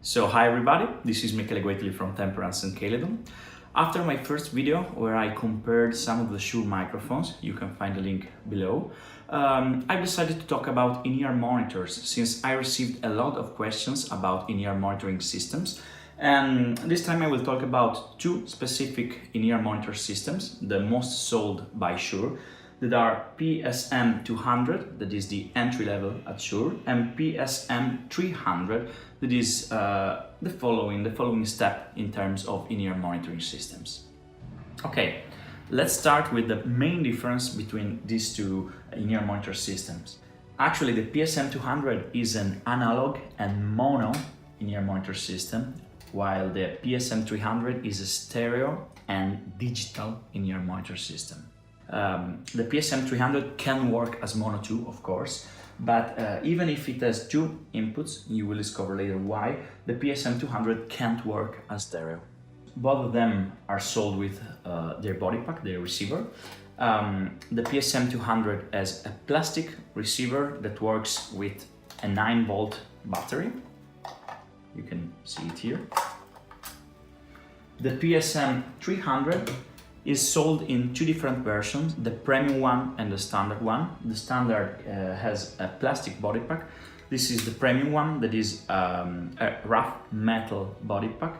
So hi everybody, this is Michele Guaitoli from Temperance ERA. After my first video where I compared some of the Shure microphones, you can find the link below, I decided to talk about in-ear monitors since I received a lot of questions about in-ear monitoring systems. And this time I will talk about two specific in-ear monitor systems, the most sold by Shure, that are PSM200, that is the entry level at Shure, and PSM300, that is the following step in terms of in-ear monitoring systems. Okay, let's start with the main difference between these two in-ear monitor systems. Actually, the PSM200 is an analog and mono in-ear monitor system, while the PSM300 is a stereo and digital in-ear monitor system. The PSM300 can work as mono too, of course, but even if it has two inputs, you will discover later why, the PSM200 can't work as stereo. Both of them are sold with their body pack, their receiver. The PSM200 has a plastic receiver that works with a 9-volt battery. You can see it here. The PSM300 is sold in two different versions, the premium one and the standard one. The standard has a plastic body pack. This is the premium one that is a rough metal body pack,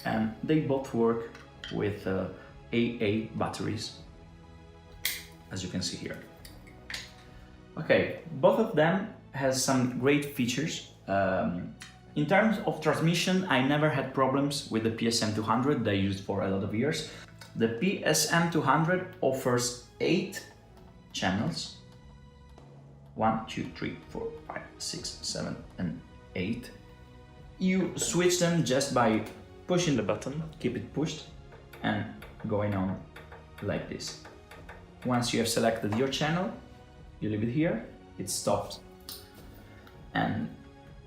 and they both work with AA batteries, as you can see here. Okay, both of them has some great features. In terms of transmission, I never had problems with the PSM200 that I used for a lot of years. The PSM200 offers 8 channels. 1, 2, 3, 4, 5, 6, 7, and 8. You switch them just by pushing the button, keep it pushed, and going on like this. Once you have selected your channel, you leave it here, it stops, and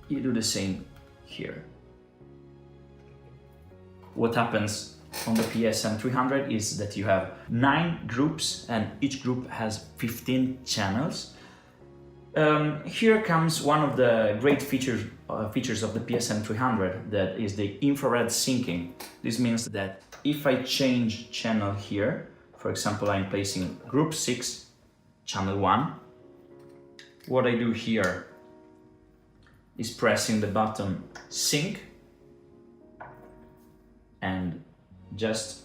you do the same here. What happens on the PSM300 is that you have 9 groups and each group has 15 channels. Here comes one of the great features of the PSM300, that is the infrared syncing. This means that if I change channel here, for example, I'm placing group 6, channel 1, what I do here is pressing the button sync and just,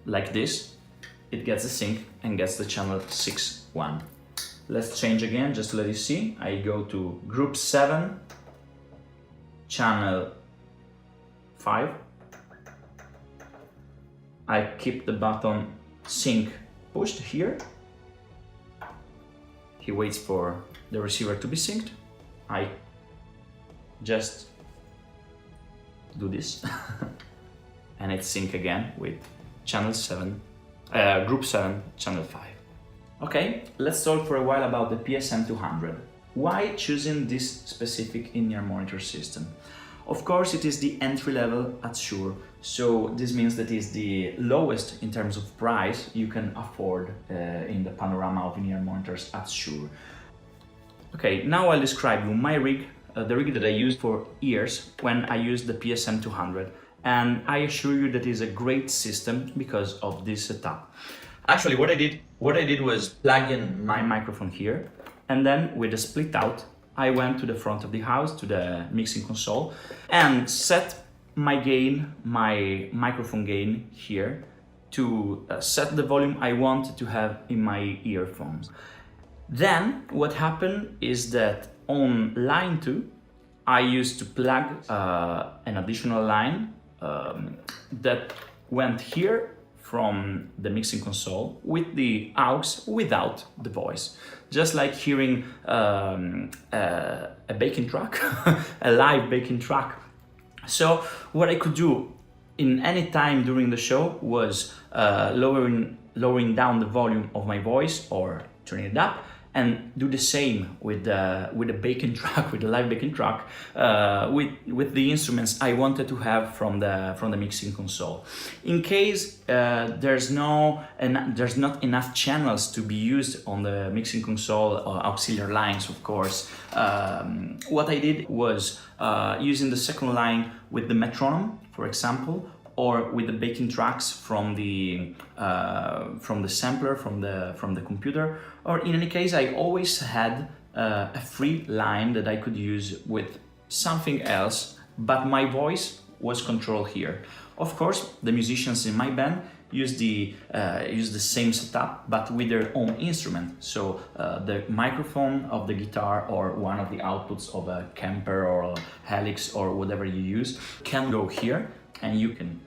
like this, it gets the sync and gets the channel 6.1. Let's change again, just to let you see. I go to group 7, channel 5. I keep the button sync pushed here. He waits for the receiver to be synced. I just do this and it sync again with channel 7, group 7, channel 5. Okay, let's talk for a while about the PSM200. Why choosing this specific in-ear monitor system? Of course, it is the entry level at Shure, so this means that it is the lowest in terms of price you can afford in the panorama of in-ear monitors at Shure. Okay, now I'll describe you my rig, the rig that I used for years when I used the PSM200, and I assure you that it is a great system because of this setup. Actually, what I did was plug in my microphone here, and then with a split out, I went to the front of the house, to the mixing console, and set my gain, my microphone gain here, to set the volume I want to have in my earphones. Then what happened is that on line 2, I used to plug an additional line that went here from the mixing console with the aux without the voice. Just like hearing a backing track, a live backing track. So what I could do in any time during the show was lowering down the volume of my voice or turning it up, and do the same with the backing track, with the live backing track, with the instruments I wanted to have from the mixing console. In case there's not enough channels to be used on the mixing console, or auxiliary lines, of course, what I did was using the second line with the metronome, for example, or with the backing tracks from the sampler, from the computer. Or in any case, I always had a free line that I could use with something else, but my voice was controlled here. Of course, the musicians in my band use the same setup, but with their own instrument. So the microphone of the guitar or one of the outputs of a Kemper or a Helix or whatever you use can go here, and you can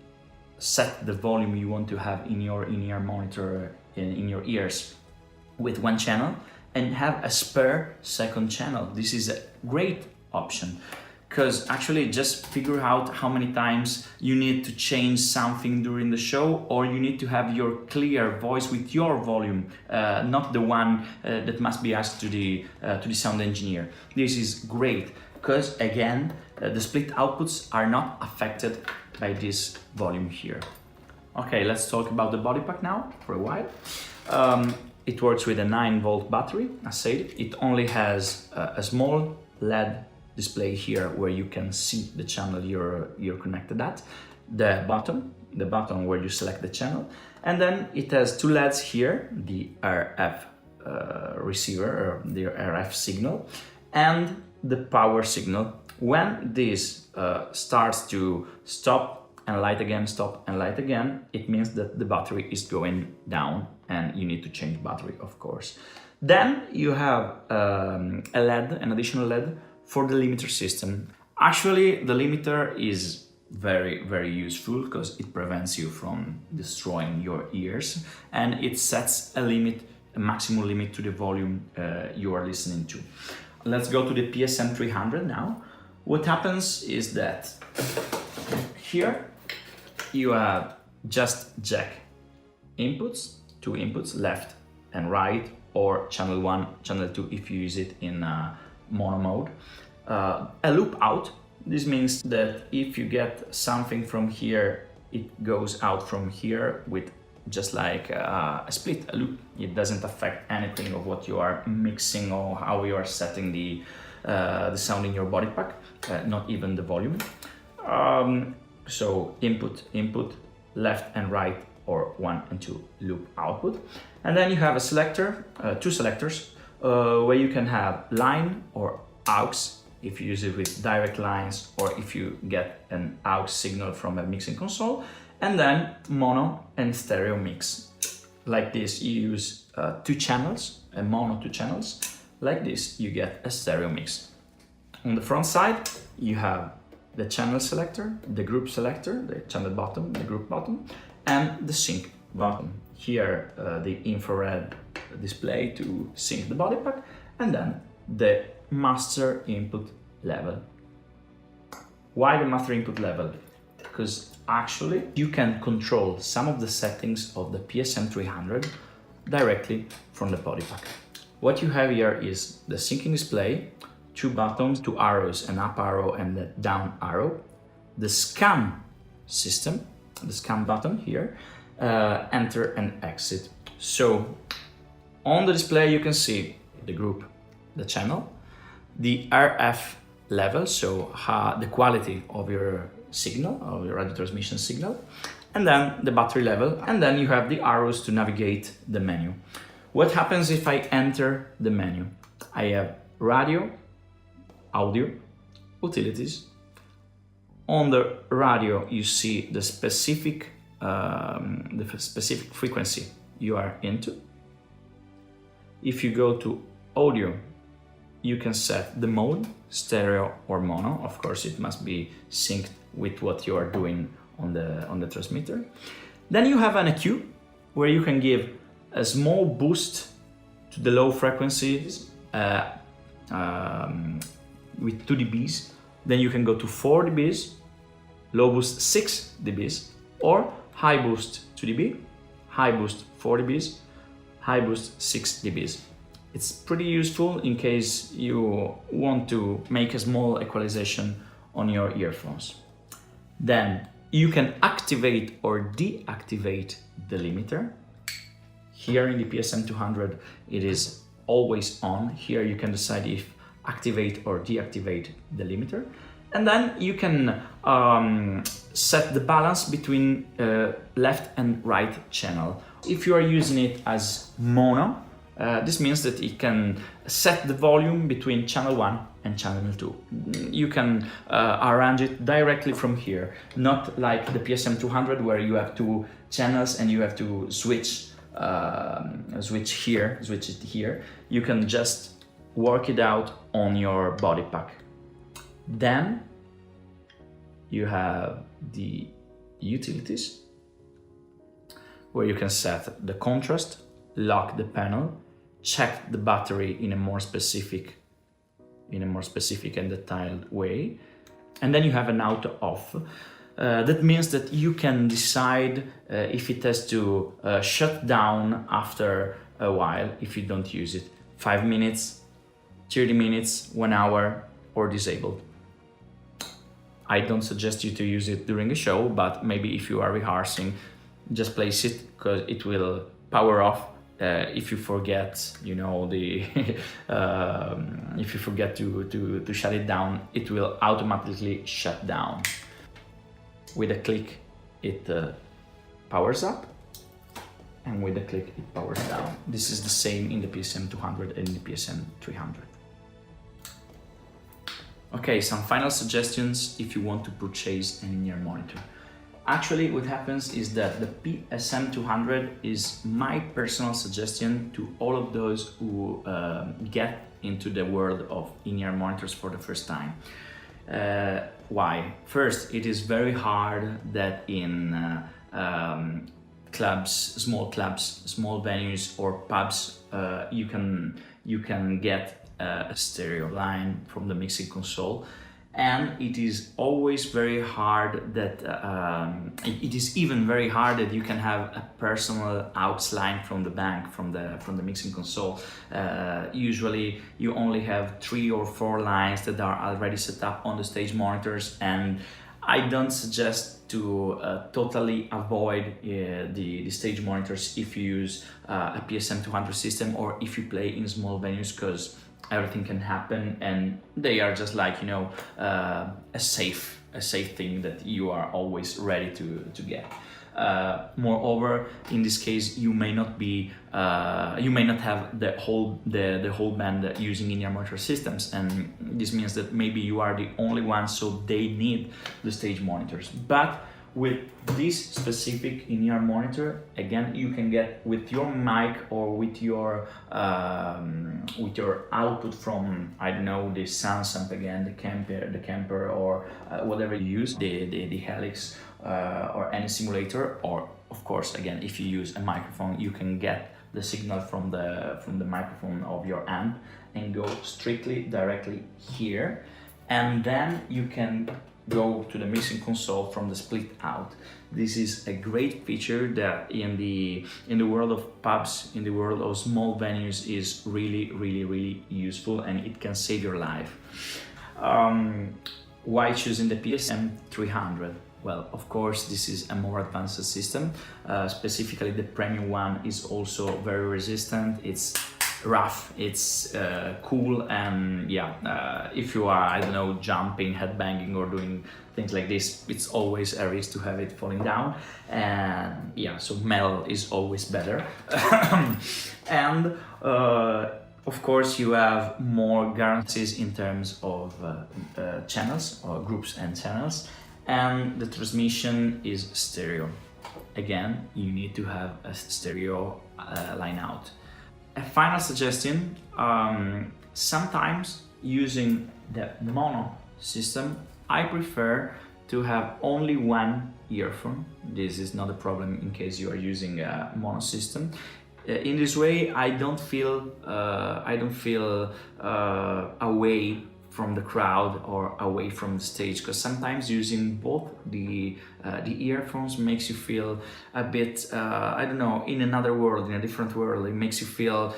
set the volume you want to have in your in-ear monitor, in your ears, with one channel, and have a spare second channel. This is a great option, because actually just figure out how many times you need to change something during the show, or you need to have your clear voice with your volume, not the one that must be asked to the sound engineer. This is great, because again, the split outputs are not affected by this volume here. Okay, let's talk about the body pack now for a while. It works with a 9-volt battery. As said, it only has a small LED display here where you can see the channel you're connected at, the button where you select the channel, and then it has two LEDs here, the RF receiver, or the RF signal, and the power signal. When this starts to stop and light again, stop and light again, it means that the battery is going down and you need to change battery, of course. Then you have a LED, an additional LED for the limiter system. Actually, the limiter is very, very useful because it prevents you from destroying your ears, and it sets a limit, a maximum limit to the volume you are listening to. Let's go to the PSM300 now. What happens is that here you have just jack inputs, two inputs, left and right, or channel 1, channel 2 if you use it in mono mode. A loop out. This means that if you get something from here, it goes out from here with just like a split, a loop. It doesn't affect anything of what you are mixing or how you are setting the sound in your body pack, not even the volume. So input, left and right, or 1 and 2 loop output. And then you have a selector, two selectors, where you can have line or aux, if you use it with direct lines, or if you get an aux signal from a mixing console, and then mono and stereo mix. Like this, you use two channels, a mono, two channels. Like this, you get a stereo mix. On the front side, you have the channel selector, the group selector, the channel button, the group button, and the sync button. Here, the infrared display to sync the body pack, and then the master input level. Why the master input level? Because actually you can control some of the settings of the PSM300 directly from the body pack. What you have here is the syncing display, two buttons, two arrows, an up arrow and a down arrow, the scan system, the scan button here, enter and exit. So on the display you can see the group, the channel, the RF level, so the quality of your signal, of your radio transmission signal, and then the battery level, and then you have the arrows to navigate the menu. What happens if I enter the menu? I have radio, audio, utilities. On the radio you see the specific frequency you are into. If you go to audio, you can set the mode, stereo or mono. Of course, it must be synced with what you are doing on the transmitter. Then you have an EQ, where you can give a small boost to the low frequencies with 2 dBs. Then you can go to 4 dBs, low boost 6 dBs, or high boost 2 dB, high boost 4 dBs, high boost 6 dBs. It's pretty useful in case you want to make a small equalization on your earphones. Then you can activate or deactivate the limiter. Here in the PSM200 it is always on. Here you can decide if activate or deactivate the limiter. And then you can set the balance between left and right channel. If you are using it as mono, this means that it can set the volume between channel 1 and channel 2. You can arrange it directly from here, not like the PSM200 where you have 2 channels and you have to switch it here. You can just work it out on your body pack. Then you have the utilities where you can set the contrast, lock the panel, check the battery in a more specific and detailed way, and then you have an auto off. That means that you can decide if it has to shut down after a while if you don't use it. 5 minutes, 30 minutes, 1 hour, or disabled. I don't suggest you to use it during a show, but maybe if you are rehearsing, just place it because it will power off. If you forget, you know, if you forget to shut it down, it will automatically shut down. With a click, it powers up, and with a click, it powers down. This is the same in the PSM200 and the PSM300. Okay, some final suggestions if you want to purchase an in-ear monitor. Actually, what happens is that the PSM200 is my personal suggestion to all of those who get into the world of in-ear monitors for the first time. Why? First, it is very hard that in clubs, small venues or pubs, you can get a stereo line from the mixing console, and it is always very hard that it is even very hard that you can have a personal aux line from the bank, from the mixing console. Usually you only have 3 or 4 lines that are already set up on the stage monitors, and I don't suggest to totally avoid the stage monitors if you use a PSM200 system or if you play in small venues, because everything can happen and they are just like, you know, a safe thing that you are always ready to get. Moreover, in this case, you may not have the whole band using in-ear monitor systems, and this means that maybe you are the only one, so they need the stage monitors. But with this specific in-ear monitor, again, you can get with your mic or with your output from, I don't know, the Samsung again, the Camper, or whatever you use, the Helix or any simulator, or of course, again, if you use a microphone, you can get the signal from the microphone of your amp and go directly here, and then you can go to the mixing console from the split out. This is a great feature that in the world of pubs, in the world of small venues, is really useful, and it can save your life. Why choosing the PSM300? Well, of course, this is a more advanced system. Specifically, the premium one is also very resistant. It's rough, it's cool, and yeah, if you are, I don't know, jumping, headbanging, or doing things like this, it's always a risk to have it falling down, and yeah, so metal is always better. And of course, you have more guarantees in terms of channels, or groups and channels, and the transmission is stereo. Again, you need to have a stereo line out. A final suggestion, sometimes using the mono system, I prefer to have only one earphone. This is not a problem in case you are using a mono system. In this way, I don't feel away from the crowd or away from the stage, because sometimes using both the earphones makes you feel a bit I don't know, in another world, in a different world. It makes you feel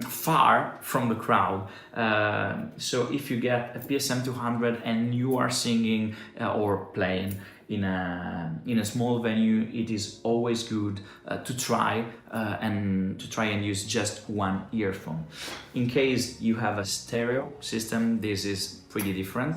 far from the crowd. So if you get a PSM200 and you are singing or playing in a small venue, it is always good to try and use just one earphone. In case you have a stereo system, this is pretty different.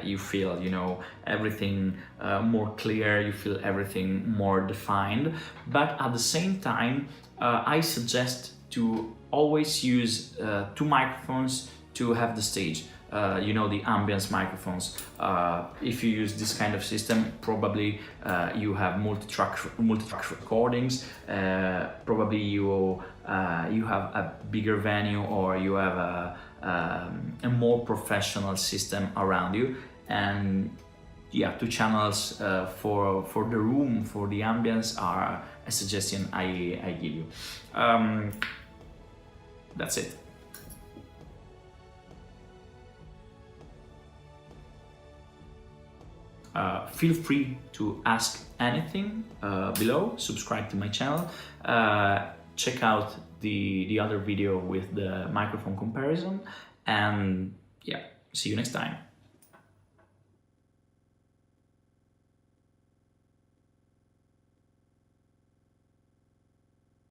You feel, you know, everything more clear, you feel everything more defined, but at the same time I suggest to always use two microphones to have the stage. You know, the ambience microphones. If you use this kind of system, probably you have multi-track recordings. Probably you have a bigger venue, or you have a more professional system around you. And yeah, two channels for the room, for the ambience, are a suggestion I give you. That's it. Feel free to ask anything below, subscribe to my channel, check out the other video with the microphone comparison, and yeah, see you next time.